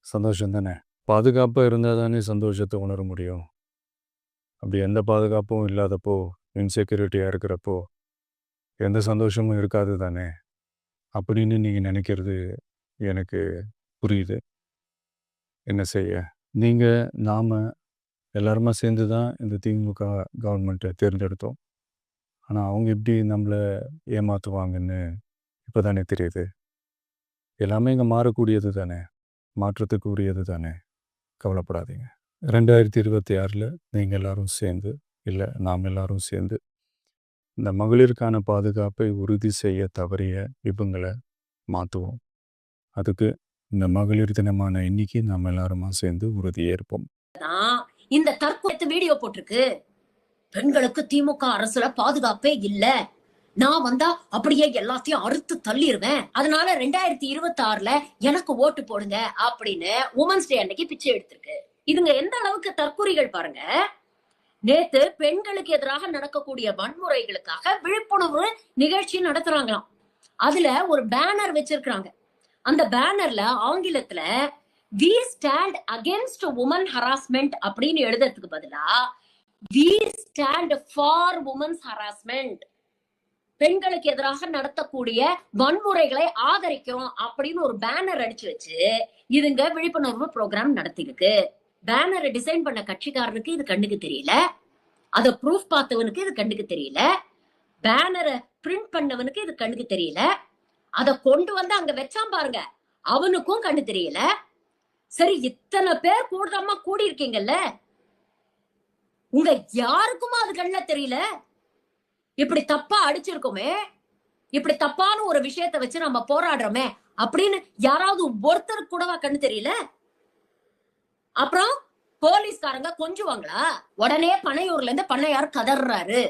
சந்தோஷம் தானே. பாதுகாப்பா இருந்தா தானே சந்தோஷத்த உணர முடியும். அப்படி எந்த பாதுகாப்பும் இல்லாதப்போ, இன்செக்யூரிட்டியா இருக்கிறப்போ, எந்த சந்தோஷமும் இருக்காது தானே. அப்படின்னு நீங்க நினைக்கிறது எனக்கு புரியுது. என்ன செய்ய? நீங்க, நாம எல்லாருமா சேர்ந்து தான் இந்த திமுக கவர்மெண்ட்ட தேர்ந்தெடுத்தோம். ஆனா, அவங்க எப்படி நம்மள ஏமாத்துவாங்கன்னு இப்ப தானே தெரியுது. எல்லாமே இங்க மாறக்கூடியது தானே. மாற்றத்துக்கு உரியது தானே. கவலைப்படாதீங்க. 2026ல நீங்க எல்லாரும் சேர்ந்து, இல்ல நாம் எல்லாரும் சேர்ந்து, இந்த மகளிருக்கான பாதுகாப்பை உறுதி செய்ய தவறிய இவங்கள மாத்துவோம். அதுக்கு இந்த மகளிர் தினமான இன்னைக்கு நம்ம எல்லாருமா சேர்ந்து உறுதியேற்போம். இந்த தற்கொலை வீடியோ போட்டிருக்கு. பெண்களுக்கு திமுக அரசுல பாதுகாப்பே இல்ல. நான் வந்தா அப்படியே எல்லாத்தையும் அறுத்து தள்ளிடுவேன். அதனால 2026ல எனக்கு ஓட்டு போடுங்க அப்படின்னு உமன்ஸ் டே அன்னைக்கு பிச்சை எடுத்திருக்கு. இதுங்க எந்த அளவுக்கு தற்குறிகள் பாருங்க. நேத்து பெண்களுக்கு எதிராக நடக்கக்கூடிய வன்முறைகளுக்காக விழிப்புணர்வு நிகழ்ச்சி நடத்துறாங்களாம். அதுல ஒரு பேனர் வச்சிருக்காங்க. அந்த பேனர்ல ஆங்கிலத்துல we stand against women harassment அப்படின்னு எழுதுறதுக்கு பதிலா we stand for women's harassment, பெண்களுக்கு எதிராக நடத்தக்கூடிய வன்முறைகளை ஆதரிக்கிறோம் அப்படின்னு ஒரு பேனர் அடிச்சு வச்சு இதுங்க விழிப்புணர்வு ப்ரோக்ராம் நடத்திருக்கு. பேனரை டிசைன் பண்ண கட்சிக்காரனுக்கு இது கண்ணுக்கு தெரியல, அத ப்ரூஃப் பார்த்தவனுக்கு இது கண்ணுக்கு தெரியல, பேனரை பிரிண்ட் பண்ணவனுக்கு இது கண்ணுக்கு தெரியல, அத கொண்டு வந்து அங்க வச்சான் பாருங்க அவனுக்கும் கண்ணு தெரியல. சரி, இத்தனை பேர் கூடுறமா கூடி இருக்கீங்கல்ல, உங்க யாருக்குமா அது கண்ணுல தெரியல? இப்படி தப்பா அடிச்சிருக்கோமே, இப்படி தப்பான ஒரு விஷயத்தை வச்சு நம்ம போராடுறோமே அப்படின்னு யாராவது ஒருத்தருக்கு கூடவா கண்ணு தெரியல? அப்புறம் போலீஸ்காரங்க கொஞ்சுவாங்களா? உடனே பனையூர்ல இருந்து பண்ணையார் கதறாரு.